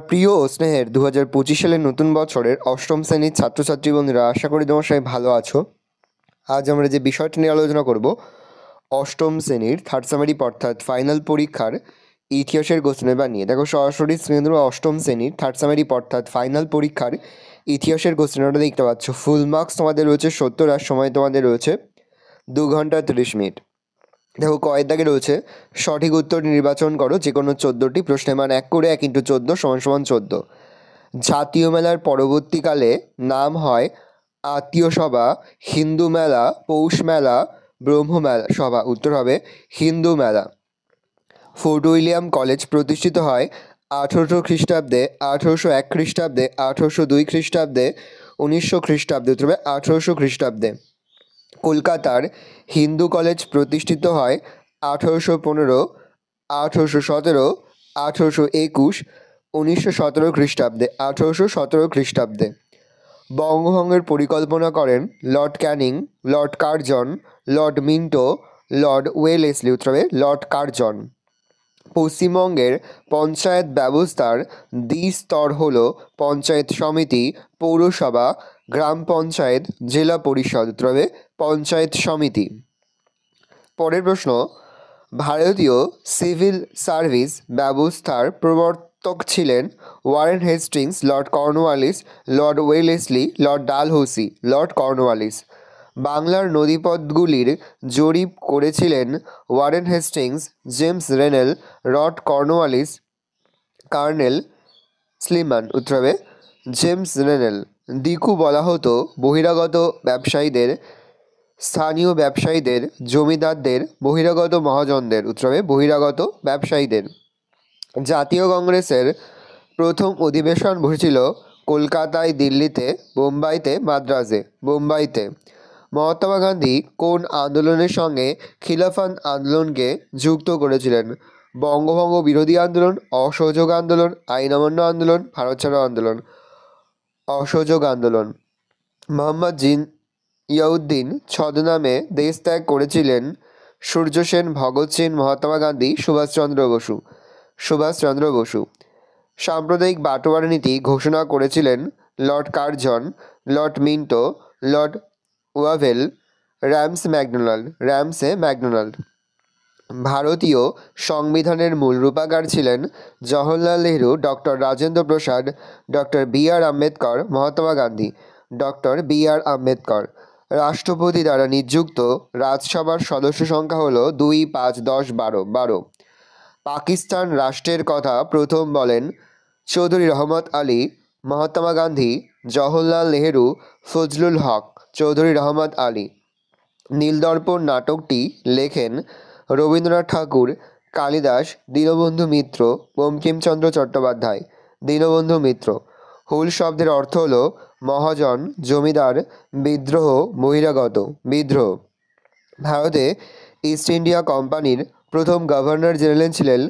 প্রিয় ও স্নেহের 2025 সালের নতুন বছরের অষ্টম শ্রেণীর ছাত্রছাত্রী বন্ধুরা, আশা করি তোমার সবাই ভালো আছো। আজ আমরা যে বিষয়টা নিয়ে আলোচনা করব, অষ্টম শ্রেণীর থার্ড সামারি অর্থাৎ ফাইনাল পরীক্ষার ইতিহাসের কোশ্চেন পেপার নিয়ে। দেখো সরাসরি স্ক্রিনে অষ্টম শ্রেণীর থার্ড সামারি অর্থাৎ ফাইনাল পরীক্ষার ইতিহাসের কোশ্চেনটা দেখতে পাচ্ছ। ফুল মার্কস তোমাদের রয়েছে 70 আর সময় তোমাদের রয়েছে 2 ঘন্টা 30 মিনিট। দেখো কয়েক দাগে রয়েছে সঠিক উত্তর নির্বাচন করো যে কোনো 14টি প্রশ্নের মান 1 করে 1 × 14 = 14। জাতীয় মেলার পরবর্তীকালে নাম হয় আত্মীয় সভা, হিন্দু মেলা, পৌষ মেলা, ব্রহ্ম মেলা সভা। উত্তর হবে হিন্দু মেলা। ফোর্ট উইলিয়াম কলেজ প্রতিষ্ঠিত হয় 1800 খ্রিস্টাব্দে, 1801 খ্রিস্টাব্দে, 1802 খ্রিস্টাব্দে, 1900 খ্রিস্টাব্দে। উত্তর হবে 1800 খ্রিস্টাব্দে। কলকাতার হিন্দু কলেজ প্রতিষ্ঠিত হয় 1815, 1817, 1821, 1917 খ্রিস্টাব্দে, 1817 খ্রিস্টাব্দে। বঙ্গভঙ্গের পরিকল্পনা করেন Lord Canning, Lord Curzon, Lord Minto, Lord Wellesley. উত্তর হবে লর্ড কার্জন। পশ্চিমবঙ্গের পঞ্চায়েত ব্যবস্থার দ্বিস্তর হল পঞ্চায়েত সমিতি, পৌরসভা, গ্রাম পঞ্চায়েত, জেলা পরিষদ। উত্তর হবে পঞ্চায়েত সমিতি। পরের প্রশ্ন, ভারতীয় সিভিল সার্ভিস ব্যবস্থার প্রবর্তক ছিলেন Warren Hastings, Lord Cornwallis, Lord Wellesley, Lord Dalhousie. Lord Cornwallis. বাংলার নদীপথগুলির জরিপ করেছিলেন Warren Hastings, James Rennell, Lord Cornwallis, colonel Sleeman. উত্তর হবে জেমস রেনেল। দিকু বলা হতো বহিরাগত ব্যবসায়ীদের, স্থানীয় ব্যবসায়ীদের, জমিদারদের, বহিরাগত মহাজনদের। উত্তর হবে বহিরাগত ব্যবসায়ীদের। জাতীয় কংগ্রেসের প্রথম অধিবেশন বসেছিল কলকাতায়, দিল্লিতে, বোম্বাইতে, মাদ্রাজে। বোম্বাইতে। মহাত্মা গান্ধী কোন আন্দোলনের সঙ্গে খিলাফত আন্দোলনকে যুক্ত করেছিলেন? বঙ্গভঙ্গ বিরোধী আন্দোলন, অসহযোগ আন্দোলন, আইন অমান্য আন্দোলন, ভারত ছাড়ো আন্দোলন। অসহযোগ আন্দোলন। মোহাম্মদ জিয়াউদ্দিন ছদ্মনামে দেশ ত্যাগ করেছিলেন সূর্য সেন, ভগৎ সিং, মহাত্মা গান্ধী, সুভাষচন্দ্র বসু। সুভাষচন্দ্র বসু। সাম্প্রদায়িক বাটোয়ারা নীতি ঘোষণা করেছিলেন Lord Curzon, Lord Minto, Lord Wavell, Ramsay MacDonald. ভারতীয় সংবিধানের মূল রূপকার ছিলেন Jawaharlal Nehru, doctor Rajendra Prasad, doctor B R. Ambedkar, Mahatma Gandhi. Doctor B R. Ambedkar. রাষ্ট্রপতি দ্বারা নিযুক্ত রাজসভার সদস্য সংখ্যা হল 2, 5, 10, 12। পাকিস্তান রাষ্ট্রের কথা প্রথম বলেন চৌধুরী রহমত আলী, মহাত্মা গান্ধী, জওহরলাল নেহরু, ফজলুল হক, চৌধুরী রহমত আলী। নীলদর্পণ নাটকটি লেখেন রবীন্দ্রনাথ ঠাকুর, কালিদাস, দীনবন্ধু মিত্র, বঙ্কিমচন্দ্র চট্টোপাধ্যায়। দীনবন্ধু মিত্র। হুল শব্দের অর্থ হল মহাজন, জমিদার, বিদ্রোহ, বহিরাগত। বিদ্রোহ। ভারতে ইস্ট ইন্ডিয়া কোম্পানির প্রথম গভর্নর জেনারেল ছিলেন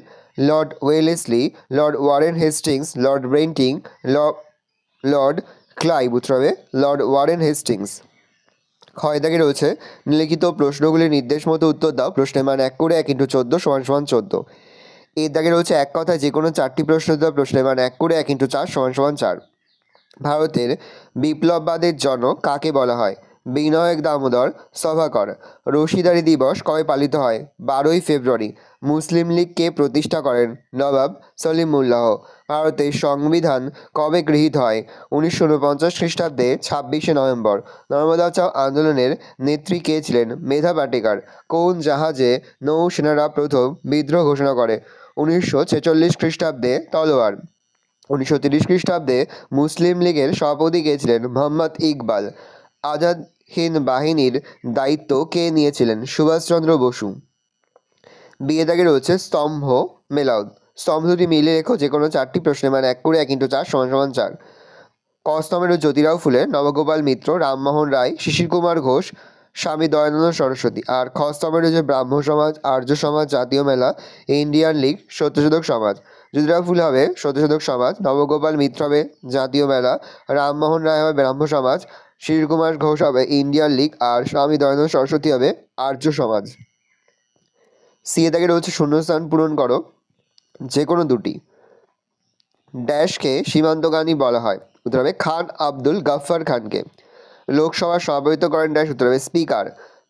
Lord Wellesley, Lord Warren Hastings, Lord Bentinck, Lord Clive. উত্তর হবে লর্ড ওয়ারেন হেস্টিংস। ক্ষয় দাগে রয়েছে নিম্নলিখিত প্রশ্নগুলির নির্দেশ মতো উত্তর দাও। প্রশ্নের মান 1 করে 1 × 14 = 14। এর দাগে রয়েছে এক কথায় যে কোনো 4টি প্রশ্ন দাও। প্রশ্নের মান 1 করে 1 × 4 = 4। ভারতের বিপ্লববাদের জনক কাকে বলা হয়? বিনায়ক দামোদর সভাকর। রশিদারি দিবস কবে পালিত হয়? 12ই ফেব্রুয়ারি। মুসলিম লীগ কে প্রতিষ্ঠা করেন? নবাব সলিমুল্লাহ। ভারতের সংবিধান কবে গৃহীত হয়? 1949 খ্রিস্টাব্দে 26শে নভেম্বর। নর্মদা চাও আন্দোলনের নেত্রী কে ছিলেন? মেধা পাটেকার। কোন জাহাজে নৌসেনারা প্রথম বিদ্রোহ ঘোষণা করে? 1946 খ্রিস্টাব্দে তলোয়ার। 1930 খ্রিস্টাব্দে মুসলিম লীগের সভাপতি কে ছিলেন? মোহাম্মদ ইকবাল। আজাদ হিন্দ বাহিনীর দায়িত্ব কে নিয়েছিলেন? সুভাষচন্দ্র বসু। বিয়ে দাগে রয়েছে স্তম্ভ মেলাও। স্তম্ভ দুটি মিলে রেখো যে কোনো 4টি প্রশ্নের মান 1 করে 1 × 4 = 4। ক স্তম্ভের জ্যোতিরাও ফুলে, নবগোপাল মিত্র, রামমোহন রায়, শিশির কুমার ঘোষ, স্বামী দয়ানন্দ সরস্বতী। আর খ স্তম্ভের রয়েছে ব্রাহ্ম সমাজ, আর্য সমাজ, জাতীয় মেলা, ইন্ডিয়ান লীগ, সত্যশোধক সমাজ। জ্যোতিরাও ফুলে হবে সত্যশোধক সমাজ, নবগোপাল মিত্র হবে জাতীয় মেলা, রামমোহন রায় হবে ব্রাহ্ম সমাজ, শিশির কুমার ঘোষ হবে ইন্ডিয়ান লীগ, আর স্বামী দয়ানন্দ সরস্বতী হবে আর্য সমাজ। সি এ দাগে রয়েছে শূন্যস্থান পূরণ করো যে কোনো দুটি। ড্যাশকে সীমান্তগামী বলা হয়? উত্তর হবে খান আব্দুল গাফফার খানকে। লোকসভা সভাপতিত্ব করেন ড্যাশ? উত্তর হবে স্পিকার।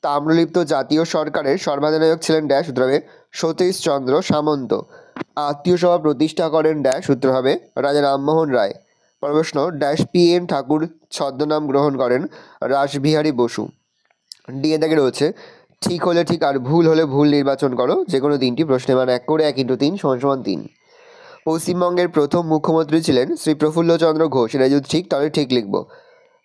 তাম্রলিপ্ত জাতীয় সরকারের সর্বাধিনায়ক ছিলেন ড্যাশ? উত্তর হবে সতীশ চন্দ্র সামন্ত। আত্মীয় সভা প্রতিষ্ঠা করেন ড্যাশ? উত্তর হবে রাজা রামমোহন রায়। প্রশ্ন, ড্যাশ PN ঠাকুর ছদ্মনাম গ্রহণ করেন? রাসবিহারী বসু। ডিএ দাগে রয়েছে ঠিক হলে ঠিক আর ভুল হলে ভুল নির্বাচন করো, যে কোনো তিনটি প্রশ্নের মান 1 করে 1 × 3 = 3। পশ্চিমবঙ্গের প্রথম মুখ্যমন্ত্রী ছিলেন শ্রী প্রফুল্লচন্দ্র ঘোষ। এটা যদি ঠিক তাহলে ঠিক লিখব।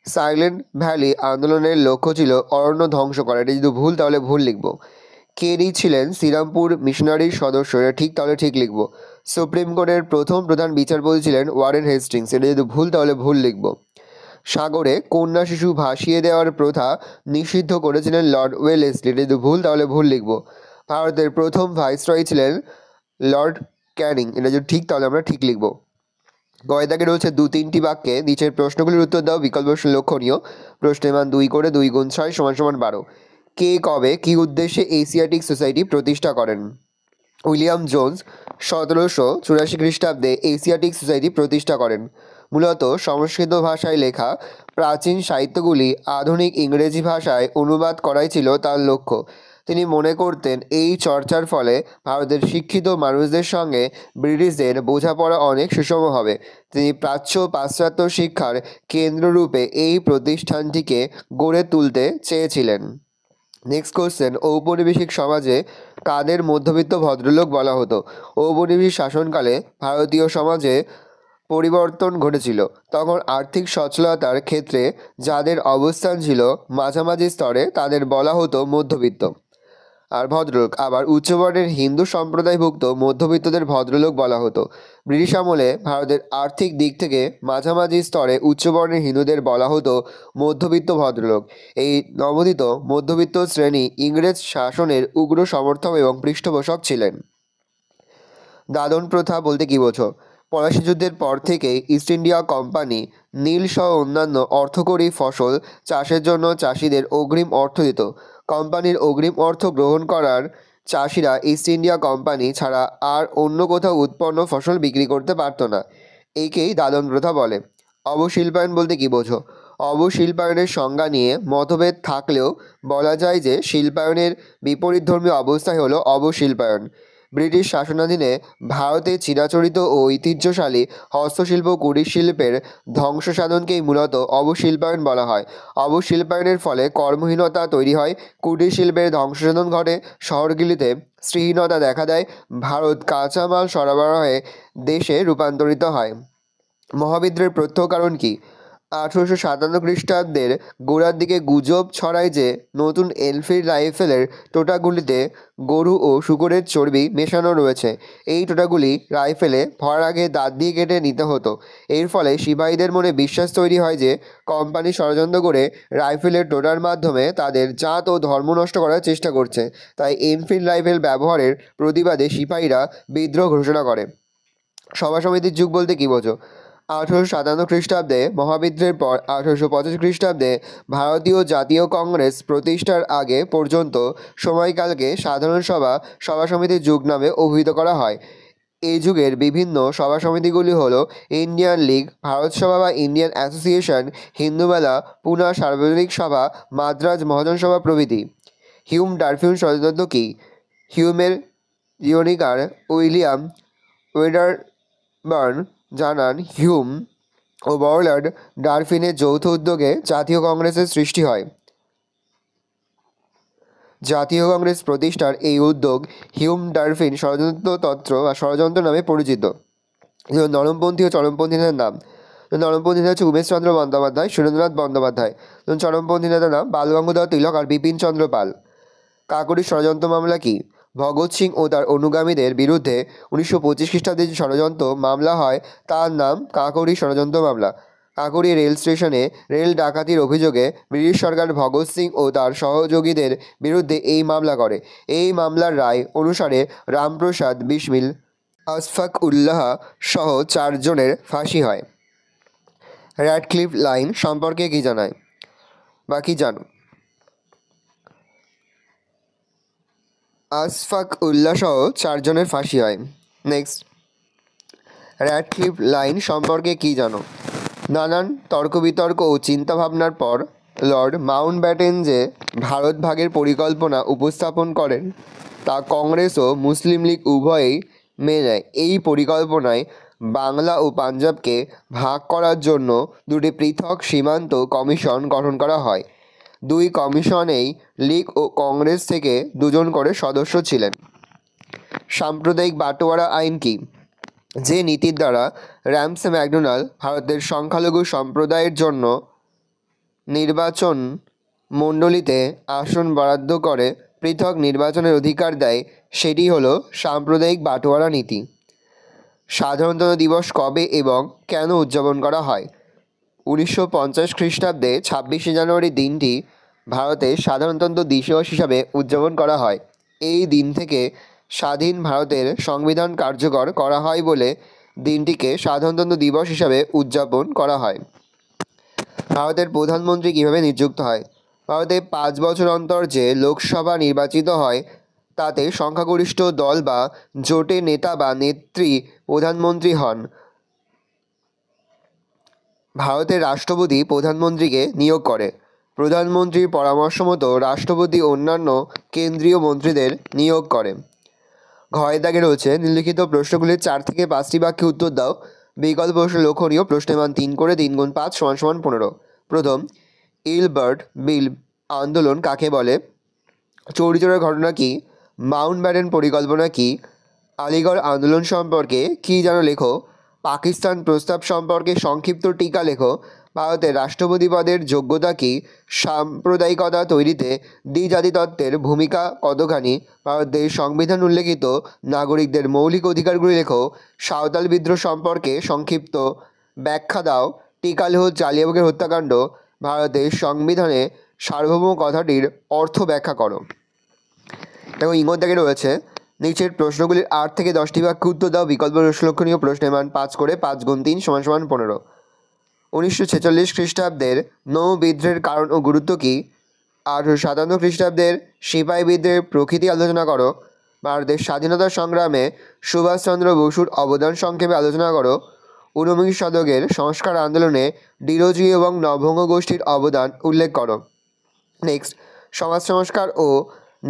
সাইলেন্ট ভ্যালি আন্দোলনের লক্ষ্য ছিল অরণ্য ধ্বংস করা। এটা যদি ভুল তাহলে ভুল লিখব। কেরি ছিলেন শ্রীরামপুর মিশনারির সদস্য। এটা ঠিক তাহলে ঠিক লিখব। সুপ্রিম কোর্টের প্রথম প্রধান বিচারপতি ছিলেন ওয়ারেন হেস্টিংস। এটা যদি ভুল তাহলে ভুল লিখব। সাগরে কন্যা শিশু ভাসিয়ে দেওয়ার প্রথা নিষিদ্ধ করেছিলেন লর্ড ওয়েলেসলি। এটা যদি ভুল তাহলে ভুল লিখব। ভারতের প্রথম ভাইসরয় ছিলেন লর্ড ক্যানিং। এটা যদি ঠিক তাহলে আমরা ঠিক লিখব। গয়দাকে রয়েছে 2-3টি বাক্যে নিচের প্রশ্নগুলির উত্তর দাও। বিকল্প লক্ষণীয়। প্রশ্নের মান 2 করে 2 × 6 = 12। কে কবে কী উদ্দেশ্যে এশিয়াটিক সোসাইটি প্রতিষ্ঠা করেন? উইলিয়াম জোন্স 1784 খ্রিস্টাব্দে এশিয়াটিক সোসাইটি প্রতিষ্ঠা করেন। মূলত সংস্কৃত ভাষায় লেখা প্রাচীন সাহিত্যগুলি আধুনিক ইংরেজি ভাষায় অনুবাদ করাই ছিল তার লক্ষ্য। তিনি মনে করতেন এই চর্চার ফলে ভারতের শিক্ষিত মানুষদের সঙ্গে ব্রিটিশদের বোঝাপড়া অনেক সুষম হবে। তিনি প্রাচ্য পাশ্চাত্য শিক্ষার কেন্দ্ররূপে এই প্রতিষ্ঠানটিকে গড়ে তুলতে চেয়েছিলেন। নেক্সট কোশ্চেন, ঔপনিবেশিক সমাজে কাদের মধ্যবিত্ত ভদ্রলোক বলা হতো? ঔপনিবেশিক শাসনকালে ভারতীয় সমাজে পরিবর্তন ঘটেছিল। তখন আর্থিক সচ্ছলতার ক্ষেত্রে যাদের অবস্থান ছিল মাঝামাঝি স্তরে তাদের বলা হতো মধ্যবিত্ত আর ভদ্রলোক। আবার উচ্চবর্ণের হিন্দু সম্প্রদায়ভুক্ত মধ্যবিত্তদের ভদ্রলোক বলা হতো। ব্রিটিশ আমলে ভারতের আর্থিক দিক থেকে মাঝামাঝি স্তরে উচ্চবর্ণের হিন্দুদের বলা হতো মধ্যবিত্ত ভদ্রলোক। এই নবোদিত মধ্যবিত্ত শ্রেণী ইংরেজ শাসনের উগ্র সমর্থক এবং পৃষ্ঠপোষক ছিলেন। দাদন প্রথা বলতে কী বোঝো? পলাশী যুদ্ধের পর থেকেই ইস্ট ইন্ডিয়া কোম্পানি নীল সহ অন্যান্য অর্থকরী ফসল চাষের জন্য চাষিদের অগ্রিম অর্থ দিত। কোম্পানির অগ্রিম অর্থ গ্রহণ করার চাষিরা ইস্ট ইন্ডিয়া কোম্পানি ছাড়া আর অন্য কোথাও উৎপন্ন ফসল বিক্রি করতে পারত না। একেই দাদন প্রথা বলে। অবশিল্পায়ন বলতে কী বোঝো? অবশিল্পায়নের সংজ্ঞা নিয়ে মতভেদ থাকলেও বলা যায় যে শিল্পায়নের বিপরীতধর্মী অবস্থাই হলো অবশিল্পায়ন। ব্রিটিশ শাসনাধীনে ভারতে চিরাচরিত ও ঐতিহ্যশালী হস্তশিল্প কুটির শিল্পের ধ্বংস সাধনকেই মূলত অবশিল্পায়ন বলা হয়। অবশিল্পায়নের ফলে কর্মহীনতা তৈরি হয়, কুটির শিল্পের ধ্বংসসাধন ঘটে, শহরগুলিতে শ্রীহীনতা দেখা দেয়, ভারত কাঁচামাল সরবরাহে দেশে রূপান্তরিত হয়। মহাবিদ্রোহের প্রত্যহ কারণ কী? 1857 খ্রিস্টাব্দের গোড়ার দিকে গুজব ছড়ায় যে নতুন এনফিল্ড রাইফেলের টোটাগুলিতে গরু ও শূকরের চর্বি মেশানো রয়েছে। এই টোটাগুলি রাইফেলে ভরার আগে দাঁত দিয়ে কেটে নিতে হতো। এর ফলে সিপাহীদের মনে বিশ্বাস তৈরি হয় যে কোম্পানি ষড়যন্ত্র করে রাইফেলের টোটার মাধ্যমে তাদের জাত ও ধর্ম নষ্ট করার চেষ্টা করছে। তাই এনফিল্ড রাইফেল ব্যবহারের প্রতিবাদে সিপাহীরা বিদ্রোহ ঘোষণা করে। সভা সমিতির যুগ বলতে কী বোঝো? 1857 খ্রিস্টাব্দে মহাবিদ্রোহের পর 1885 খ্রিস্টাব্দে ভারতীয় জাতীয় কংগ্রেস প্রতিষ্ঠার আগে পর্যন্ত সময়কালকে সাধারণ সভা সমিতির যুগ নামে অভিহিত করা হয়। এই যুগের বিভিন্ন সভা সমিতিগুলি হলো ইন্ডিয়ান লীগ, ভারত সভা বা ইন্ডিয়ান অ্যাসোসিয়েশন, হিন্দুমেলা, পুনা সার্বজনীন সভা, মাদ্রাজ মহাজন সভা প্রভৃতি। হিউম ডারফিন সচেতন কী? হিউমের ইয়নিকার উইলিয়াম ওয়েডারবার্ন জানান, হিউম ও বার্নার্ড ডারফিনের যৌথ উদ্যোগে জাতীয় কংগ্রেসের সৃষ্টি হয়। জাতীয় কংগ্রেস প্রতিষ্ঠার এই উদ্যোগ হিউম ডারফিন ষড়যন্ত্র বা ষড়যন্ত্র নামে পরিচিত। নরমপন্থী ও চরমপন্থী নেতার নাম। নরমপন্থী নেতা হচ্ছে উমেশচন্দ্র বন্দ্যোপাধ্যায়, সুরেন্দ্রনাথ বন্দ্যোপাধ্যায়। চরমপন্থী নেতার নাম বালগঙ্গাধর তিলক আর বিপিনচন্দ্র পাল। কাকোরি ষড়যন্ত্র মামলা কি? ভগৎ সিং ও তার অনুগামীদের বিরুদ্ধে 1925 খ্রিস্টাব্দে যে ষড়যন্ত্র মামলা হয় তার নাম কাকোরি ষড়যন্ত্র মামলা। কাকোরি রেল স্টেশনে রেল ডাকাতির অভিযোগে ব্রিটিশ সরকার ভগৎ সিং ও তার সহযোগীদের বিরুদ্ধে এই মামলা করে। এই মামলার রায় অনুসারে রামপ্রসাদ বিসমিল, আশফাক উল্লাহ সহ 4 জনের ফাঁসি হয়। র্যাডক্লিফ লাইন সম্পর্কে কী জানায় বা কী জানো? আশফাক উল্লাহ সহ 4 জনের ফাঁসি হয়। নেক্সট, র্যাডক্লিফ লাইন সম্পর্কে কী জানো? নানান তর্ক বিতর্ক ও চিন্তাভাবনার পর লর্ড মাউন্টব্যাটেন যে ভারত ভাগের পরিকল্পনা উপস্থাপন করেন তা কংগ্রেস ও মুসলিম লীগ উভয়েই মেনে নেয়। এই পরিকল্পনায় বাংলা ও পাঞ্জাবকে ভাগ করার জন্য দুটি পৃথক সীমান্ত কমিশন গঠন করা হয়। দুই কমিশনেই লীগ ও কংগ্রেস থেকে দুজন করে সদস্য ছিলেন। সাম্প্রদায়িক বাটোয়ারা আইন কি? যে নীতির দ্বারা র্যামসে ম্যাকডোনাল ভারতের সংখ্যালঘু সম্প্রদায়ের জন্য নির্বাচন মণ্ডলীতে আসন বরাদ্দ করে পৃথক নির্বাচনের অধিকার দেয়, সেটি হলো সাম্প্রদায়িক বাটোয়ারা নীতি। সাধারণতন্ত্র দিবস কবে এবং কেন উদযাপন করা হয়? 1950 খ্রিস্টাব্দে 26শে জানুয়ারি দিনটি ভারতে সাধারণতন্ত্র দিবস হিসাবে উদযাপন করা হয়। এই দিন থেকে স্বাধীন ভারতের সংবিধান কার্যকর করা হয় বলে দিনটিকে সাধারণতন্ত্র দিবস হিসাবে উদযাপন করা হয়। ভারতের প্রধানমন্ত্রী কীভাবে নিযুক্ত হয়? ভারতে 5 বছর অন্তর যে লোকসভা নির্বাচিত হয় তাতে সংখ্যাগরিষ্ঠ দল বা জোটের নেতা বা নেত্রী প্রধানমন্ত্রী হন। ভারতের রাষ্ট্রপতি প্রধানমন্ত্রীকে নিয়োগ করে। প্রধানমন্ত্রীর পরামর্শ মতো রাষ্ট্রপতি অন্যান্য কেন্দ্রীয় মন্ত্রীদের নিয়োগ করে। ঘয়ের দাগে রয়েছে নিম্নলিখিত প্রশ্নগুলির 4 থেকে 5টি বাক্যে উত্তর দাও। বিকল্প প্রশ্ন লক্ষণীয়। প্রশ্নের মান 3 করে 3 গুণ 5 = 15। প্রথম, ইলবার্ট বিল আন্দোলন কাকে বলে? চৌরি চৌরার ঘটনা কি? মাউন্টব্যাটেন পরিকল্পনা কি? আলিগড় আন্দোলন সম্পর্কে কী জানো লেখো। পাকিস্তান প্রস্তাব সম্পর্কে সংক্ষিপ্ত টিকা লেখো। ভারতের রাষ্ট্রপতি পদের যোগ্যতা কি? সাম্প্রদায়িকতা তৈরিতে দ্বিজাতি তত্ত্বের ভূমিকা কতখানি? ভারতের সংবিধান উল্লেখিত নাগরিকদের মৌলিক অধিকারগুলি লেখো। সাঁওতাল বিদ্রোহ সম্পর্কে সংক্ষিপ্ত ব্যাখ্যা দাও। টিকা লেখো জালিয়ানবাগের হত্যাকাণ্ড। ভারতের সংবিধানে সার্বভৌম কথাটির অর্থ ব্যাখ্যা করো। দেখো ইঙ্গিত দাগে রয়েছে নিচের প্রশ্নগুলির 8 থেকে 10টি বাক্যে উত্তর দাও। বিকল্প প্রশ্ন লক্ষণীয়। প্রশ্নের মান 5 করে 5 গুণ 3 = 15। 1946 খ্রিস্টাব্দের নৌ বিদ্রোহের কারণ ও গুরুত্ব কী? 1857 খ্রিস্টাব্দের সিপাহী বিদ্রোহের প্রকৃতি আলোচনা করো। ভারতের স্বাধীনতা সংগ্রামে সুভাষচন্দ্র বসুর অবদান সংক্ষেপে আলোচনা করো। 19 শতকের সংস্কার আন্দোলনে ডিরোজি এবং নববঙ্গ গোষ্ঠীর অবদান উল্লেখ করো। নেক্সট, সমাজ সংস্কার ও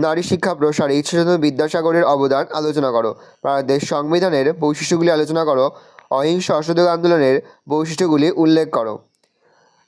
নারী শিক্ষা প্রসারে ঈশ্বরচন্দ্র বিদ্যাসাগরের অবদান আলোচনা করো। ভারতের সংবিধানের বৈশিষ্ট্যগুলি আলোচনা করো। অহিংস অসহযোগ আন্দোলনের বৈশিষ্ট্যগুলি উল্লেখ করো।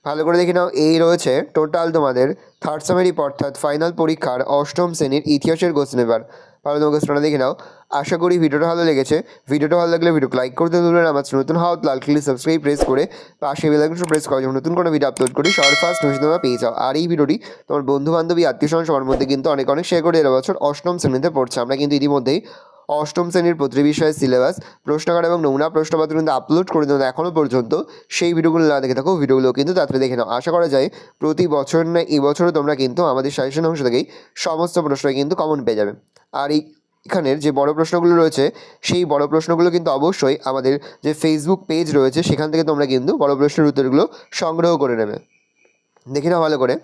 ভালো করে দেখে নাও, এই রয়েছে টোটাল তোমাদের থার্ড সামারি অর্থাৎ ফাইনাল পরীক্ষার অষ্টম শ্রেণীর ইতিহাসের কোশ্চেন পেপার। ভালো তোমাকে প্রশ্নটা দেখে নাও। আশা করি ভিডিওটা ভালো লেগেছে। ভিডিওটা ভালো লাগলে ভিডিওকে লাইক করতে ভুলবেন না। আমার নতুন হওয়া লাল ক্লিক সাবস্ক্রাইব প্রেস করে পাশে বেল আইকনটা প্রেস করো, যেমন নতুন কোনো ভিডিও আপলোড করি সবার ফার্স্ট তোমরা পেয়ে যাও। আর এই ভিডিওটি তোমার বন্ধু বান্ধবী আত্মীয়স্বজন সবার মধ্যে কিন্তু অনেক শেয়ার করে এর বছর অষ্টম শ্রেণীতে পড়ছে। আমরা কিন্তু ইতিমধ্যেই অষ্টম শ্রেণীর প্রতিটি বিষয়ের সিলেবাস, প্রশ্নকার এবং নমুনা প্রশ্নপত্র কিন্তু আপলোড করে দেওয়া এখনও পর্যন্ত। সেই ভিডিওগুলো না দেখে থাকো, ভিডিওগুলো কিন্তু তাড়াতাড়ি দেখে নাও। আশা করা যায় প্রতি বছর না এই বছরও তোমরা কিন্তু আমাদের সাজেশন অংশ থেকেই সমস্ত প্রশ্নই কিন্তু কমন পেয়ে যাবে। আর এখানের যে বড় প্রশ্নগুলো রয়েছে সেই বড় প্রশ্নগুলো কিন্তু অবশ্যই আমাদের যে ফেসবুক পেজ রয়েছে সেখান থেকে তোমরা কিন্তু বড় প্রশ্নের উত্তরগুলো সংগ্রহ করে নেবে। দেখে নাও ভালো করে।